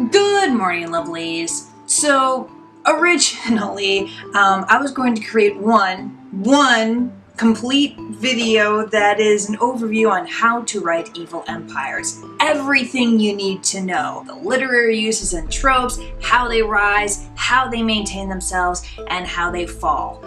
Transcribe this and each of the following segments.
Good morning, lovelies. So, originally, I was going to create one complete video that is an overview on how to write evil empires. Everything you need to know. The literary uses and tropes, how they rise, how they maintain themselves, and how they fall.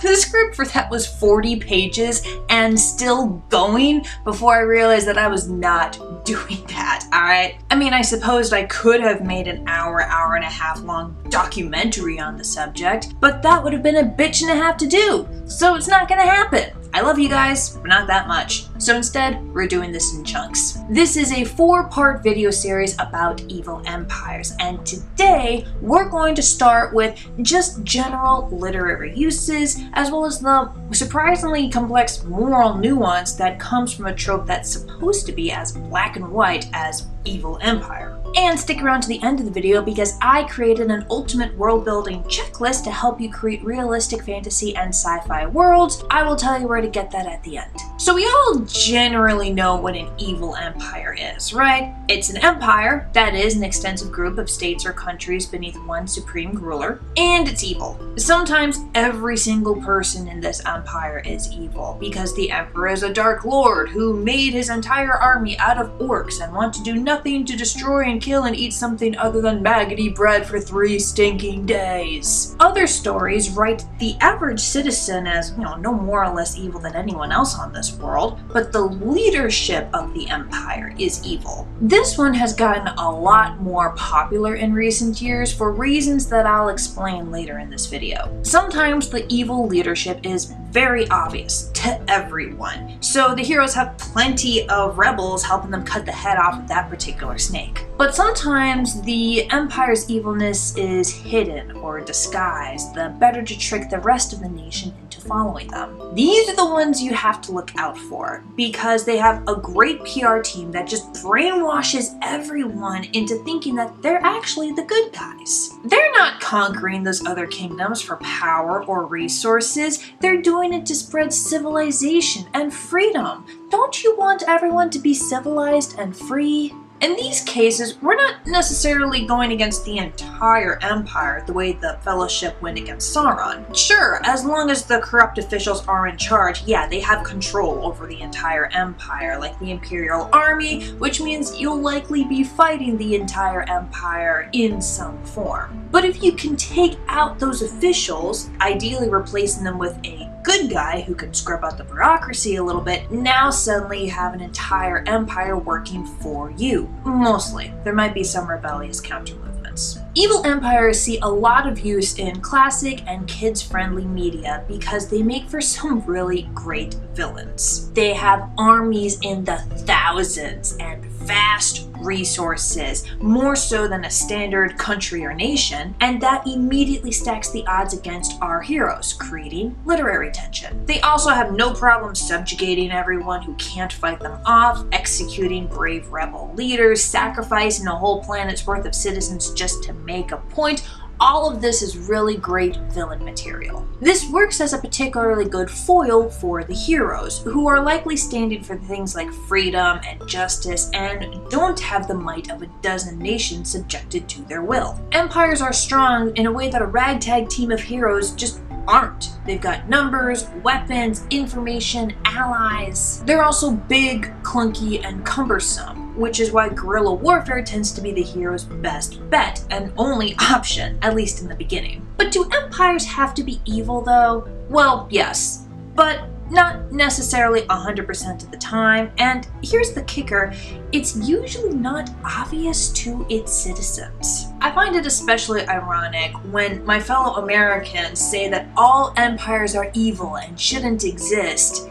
The script for that was 40 pages and still going before I realized that I was not doing that, alright? I mean, I supposed I could have made an hour and a half long documentary on the subject, but that would have been a bitch and a half to do, so it's not gonna happen. I love you guys, but not that much. So instead, we're doing this in chunks. This is a 4-part video series about evil empires, and today we're going to start with just general literary uses, as well as the surprisingly complex moral nuance that comes from a trope that's supposed to be as black and white as evil empire. And stick around to the end of the video because I created an ultimate world-building checklist to help you create realistic fantasy and sci-fi worlds. I will tell you where to get that at the end. So we all generally know what an evil empire is, right? It's an empire that is an extensive group of states or countries beneath one supreme ruler, and it's evil. Sometimes every single person in this empire is evil because the emperor is a dark lord who made his entire army out of orcs and want to do nothing to destroy and kill and eat something other than maggoty bread for 3 stinking days. Other stories write the average citizen as, no more or less evil than anyone else on this world, but the leadership of the empire is evil. This one has gotten a lot more popular in recent years for reasons that I'll explain later in this video. Sometimes the evil leadership is very obvious to everyone, so the heroes have plenty of rebels helping them cut the head off of that particular snake. But sometimes the empire's evilness is hidden or disguised, the better to trick the rest of the nation into following them. These are the ones you have to look out for because they have a great PR team that just brainwashes everyone into thinking that they're actually the good guys. They're not conquering those other kingdoms for power or resources, they're doing it to spread civilization and freedom. Don't you want everyone to be civilized and free? In these cases, we're not necessarily going against the entire empire the way the Fellowship went against Sauron. Sure, as long as the corrupt officials are in charge, yeah, they have control over the entire empire, like the Imperial Army, which means you'll likely be fighting the entire empire in some form. But if you can take out those officials, ideally replacing them with a good guy who can scrub out the bureaucracy a little bit, now suddenly you have an entire empire working for you. Mostly. There might be some rebellious counter-movements. Evil empires see a lot of use in classic and kids-friendly media because they make for some really great villains. They have armies in the thousands and vast resources, more so than a standard country or nation, and that immediately stacks the odds against our heroes, creating literary tension. They also have no problem subjugating everyone who can't fight them off, executing brave rebel leaders, sacrificing a whole planet's worth of citizens just to make a point. All of this is really great villain material. This works as a particularly good foil for the heroes, who are likely standing for things like freedom and justice and don't have the might of a dozen nations subjected to their will. Empires are strong in a way that a ragtag team of heroes just aren't. They've got numbers, weapons, information, allies. They're also big, clunky, and cumbersome, which is why guerrilla warfare tends to be the hero's best bet and only option, at least in the beginning. But do empires have to be evil though? Well, yes, but not necessarily 100% of the time, and here's the kicker, it's usually not obvious to its citizens. I find it especially ironic when my fellow Americans say that all empires are evil and shouldn't exist.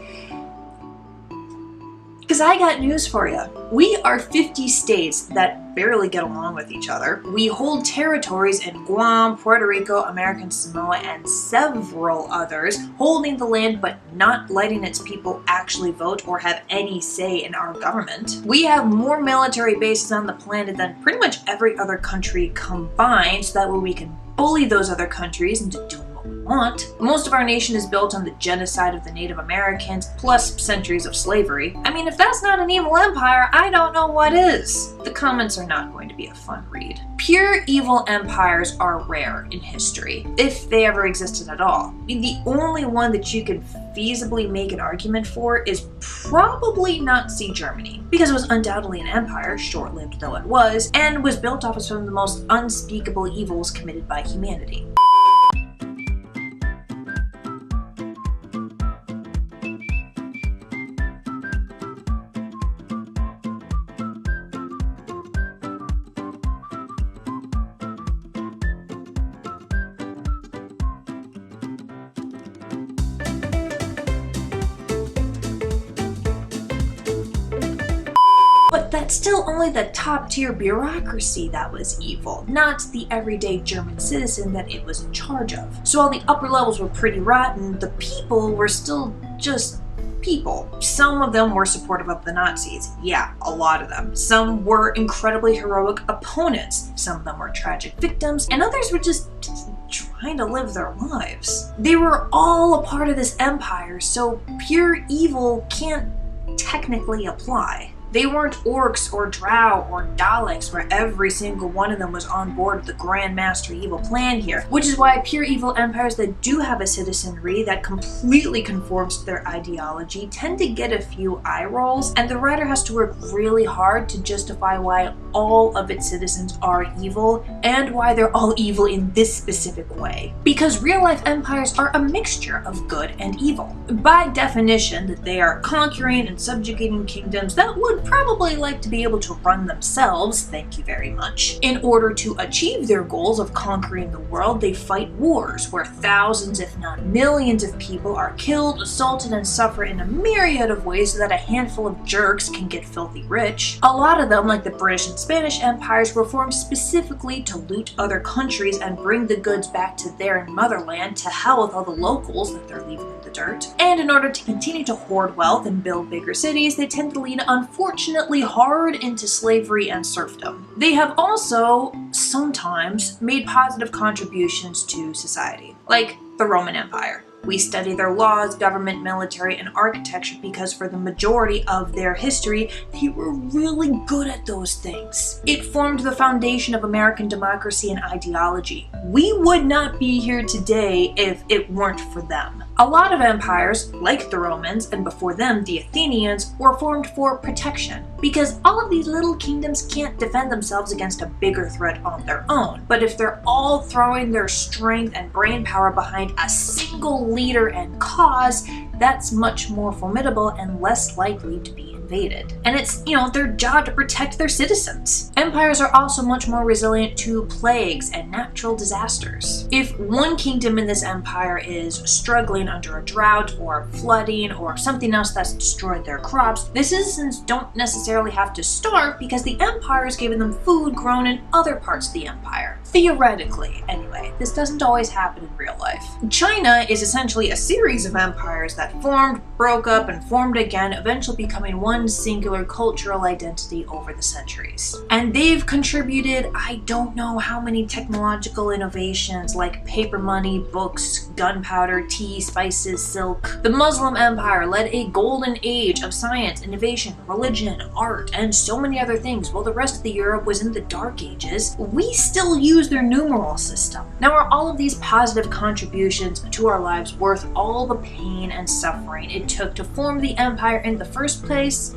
Because I got news for you. We are 50 states that barely get along with each other. We hold territories in Guam, Puerto Rico, American Samoa, and several others, holding the land but not letting its people actually vote or have any say in our government. We have more military bases on the planet than pretty much every other country combined, so that way we can bully those other countries into doing what we want. Most of our nation is built on the genocide of the Native Americans, plus centuries of slavery. I mean, if that's not an evil empire, I don't know what is. The comments are not going to be a fun read. Pure evil empires are rare in history, if they ever existed at all. I mean, the only one that you could feasibly make an argument for is probably Nazi Germany, because it was undoubtedly an empire, short-lived though it was, and was built off of some of the most unspeakable evils committed by humanity. But that's still only the top-tier bureaucracy that was evil, not the everyday German citizen that it was in charge of. So while the upper levels were pretty rotten, the people were still just people. Some of them were supportive of the Nazis. Yeah, a lot of them. Some were incredibly heroic opponents. Some of them were tragic victims, and others were just trying to live their lives. They were all a part of this empire, so pure evil can't technically apply. They weren't orcs or drow or Daleks where every single one of them was on board with the Grand Master evil plan here, which is why pure evil empires that do have a citizenry that completely conforms to their ideology tend to get a few eye rolls, and the writer has to work really hard to justify why all of its citizens are evil and why they're all evil in this specific way. Because real-life empires are a mixture of good and evil. By definition, that they are conquering and subjugating kingdoms that would probably like to be able to run themselves, thank you very much. In order to achieve their goals of conquering the world, they fight wars where thousands, if not millions of people are killed, assaulted, and suffer in a myriad of ways so that a handful of jerks can get filthy rich. A lot of them, like the British and Spanish empires, were formed specifically to loot other countries and bring the goods back to their motherland, to hell with all the locals that they're leaving in the dirt. And in order to continue to hoard wealth and build bigger cities, they tend to lean unfortunately hard into slavery and serfdom. They have also sometimes made positive contributions to society, like the Roman Empire. We study their laws, government, military, and architecture because for the majority of their history, they were really good at those things. It formed the foundation of American democracy and ideology. We would not be here today if it weren't for them. A lot of empires, like the Romans, and before them the Athenians, were formed for protection, because all of these little kingdoms can't defend themselves against a bigger threat on their own. But if they're all throwing their strength and brain power behind a single leader and cause, that's much more formidable and less likely to be invaded. And it's, their job to protect their citizens. Empires are also much more resilient to plagues and natural disasters. If one kingdom in this empire is struggling under a drought or flooding or something else that's destroyed their crops, the citizens don't necessarily have to starve because the empire is giving them food grown in other parts of the empire. Theoretically, anyway. This doesn't always happen in real life. China is essentially a series of empires that formed, broke up, and formed again, eventually becoming one singular cultural identity over the centuries. And they've contributed I don't know how many technological innovations like paper money, books, gunpowder, tea, spices, silk. The Muslim Empire led a golden age of science, innovation, religion, art, and so many other things, while the rest of the Europe was in the Dark Ages. We still use their numeral system. Now, are all of these positive contributions to our lives worth all the pain and suffering it took to form the empire in the first place?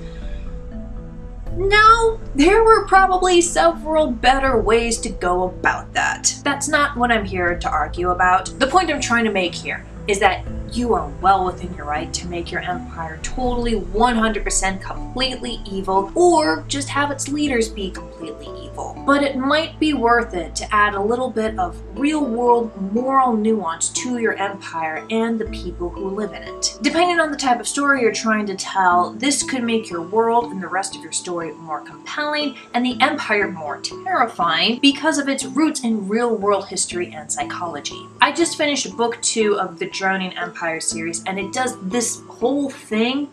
No, there were probably several better ways to go about that. That's not what I'm here to argue about. The point I'm trying to make here is that you are well within your right to make your empire totally 100% completely evil, or just have its leaders be completely evil. But it might be worth it to add a little bit of real-world moral nuance to your empire and the people who live in it. Depending on the type of story you're trying to tell, this could make your world and the rest of your story more compelling and the empire more terrifying because of its roots in real-world history and psychology. I just finished book 2 of the Drowning Empire series, and it does this whole thing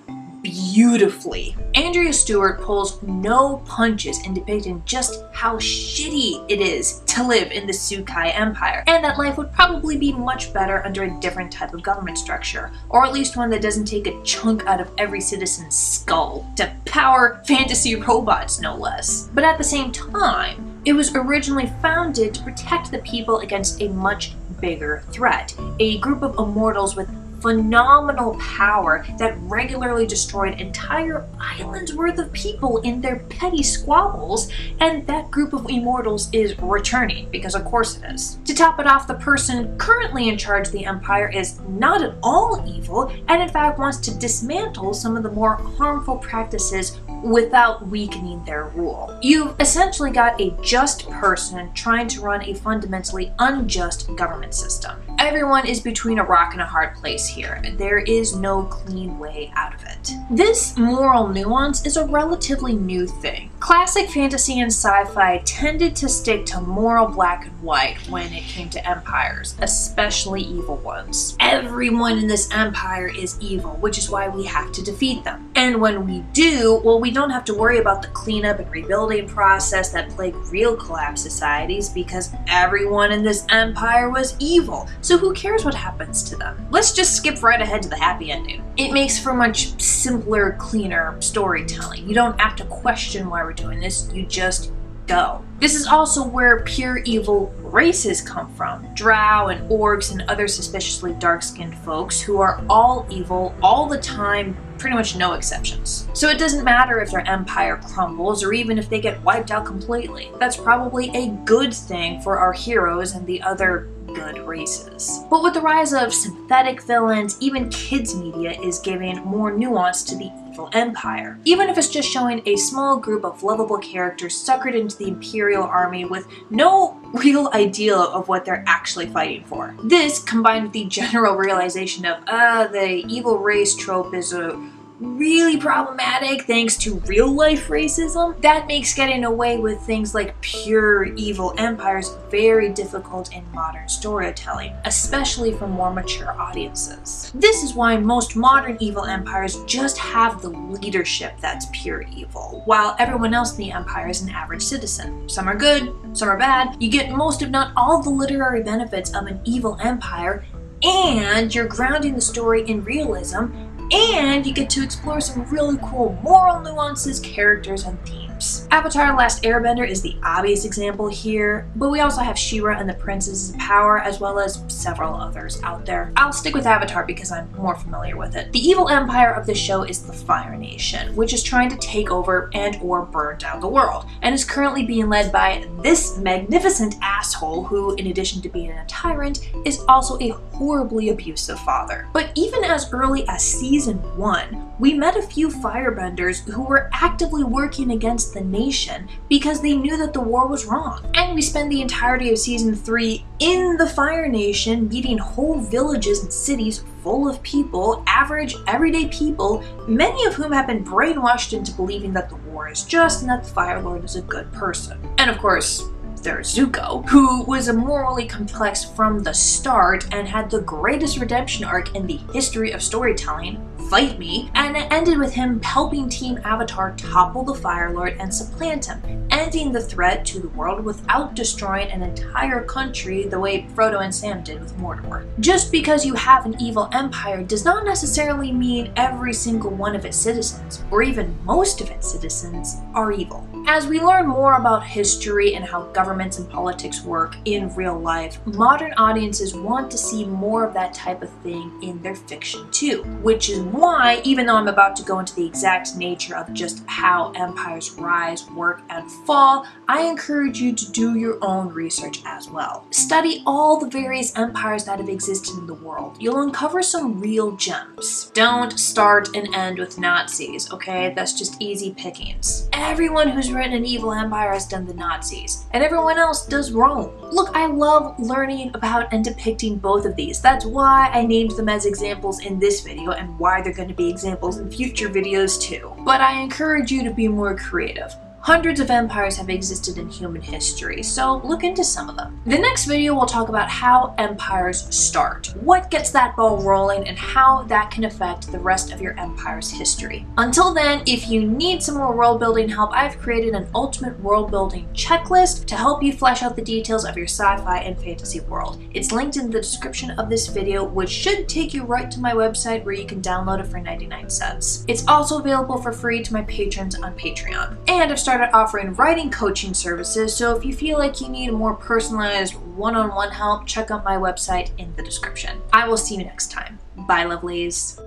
beautifully. Andrea Stewart pulls no punches in depicting just how shitty it is to live in the Sukai Empire, and that life would probably be much better under a different type of government structure, or at least one that doesn't take a chunk out of every citizen's skull to power fantasy robots, no less. But at the same time, it was originally founded to protect the people against a much bigger threat, a group of immortals with phenomenal power that regularly destroyed entire islands worth of people in their petty squabbles, and that group of immortals is returning, because of course it is. To top it off, the person currently in charge of the Empire is not at all evil, and in fact wants to dismantle some of the more harmful practices without weakening their rule. You've essentially got a just person trying to run a fundamentally unjust government system. Everyone is between a rock and a hard place here. There is no clean way out of it. This moral nuance is a relatively new thing. Classic fantasy and sci-fi tended to stick to moral black and white when it came to empires, especially evil ones. Everyone in this empire is evil, which is why we have to defeat them. And when we do, well, we don't have to worry about the cleanup and rebuilding process that plagued real collapsed societies, because everyone in this empire was evil. So who cares what happens to them? Let's just skip right ahead to the happy ending. It makes for much simpler, cleaner storytelling. You don't have to question why we're doing this, you just go. This is also where pure evil races come from. Drow and orcs and other suspiciously dark-skinned folks who are all evil all the time, pretty much no exceptions. So it doesn't matter if their empire crumbles or even if they get wiped out completely. That's probably a good thing for our heroes and the other good races. But with the rise of synthetic villains, even kids media is giving more nuance to the evil empire. Even if it's just showing a small group of lovable characters suckered into the Imperial army with no real idea of what they're actually fighting for. This, combined with the general realization of, the evil race trope is really problematic thanks to real life racism, that makes getting away with things like pure evil empires very difficult in modern storytelling, especially for more mature audiences. This is why most modern evil empires just have the leadership that's pure evil, while everyone else in the empire is an average citizen. Some are good, some are bad. You get most if not all the literary benefits of an evil empire, and you're grounding the story in realism, and you get to explore some really cool moral nuances, characters, and themes. Avatar: The Last Airbender is the obvious example here, but we also have She-Ra and the Princess of Power, as well as several others out there. I'll stick with Avatar because I'm more familiar with it. The evil empire of the show is the Fire Nation, which is trying to take over and or burn down the world, and is currently being led by this magnificent asshole who, in addition to being a tyrant, is also a horribly abusive father. But even as early as Season 1, we met a few firebenders who were actively working against the nation because they knew that the war was wrong. And we spend the entirety of Season 3 in the Fire Nation, meeting whole villages and cities full of people, average, everyday people, many of whom have been brainwashed into believing that the war is just and that the Fire Lord is a good person. And of course, there's Zuko, who was morally complex from the start and had the greatest redemption arc in the history of storytelling, Fight Me, and it ended with him helping Team Avatar topple the Fire Lord and supplant him, ending the threat to the world without destroying an entire country the way Frodo and Sam did with Mordor. Just because you have an evil empire does not necessarily mean every single one of its citizens, or even most of its citizens, are evil. As we learn more about history and how governments and politics work in real life, modern audiences want to see more of that type of thing in their fiction too, which is why, even though I'm about to go into the exact nature of just how empires rise, work, and fall, I encourage you to do your own research as well. Study all the various empires that have existed in the world. You'll uncover some real gems. Don't start and end with Nazis, okay? That's just easy pickings. Everyone who's written an evil empire has done the Nazis, and everyone else does Rome. Look, I love learning about and depicting both of these. That's why I named them as examples in this video and why they're going to be examples in future videos too. But I encourage you to be more creative. Hundreds of empires have existed in human history, so look into some of them. The next video will talk about how empires start, what gets that ball rolling, and how that can affect the rest of your empire's history. Until then, if you need some more world building help, I've created an ultimate world building checklist to help you flesh out the details of your sci-fi and fantasy world. It's linked in the description of this video, which should take you right to my website where you can download it for 99 cents. It's also available for free to my patrons on Patreon. And I've started offering writing coaching services, so if you feel like you need more personalized one-on-one help, check out my website in the description. I will see you next time. Bye, lovelies.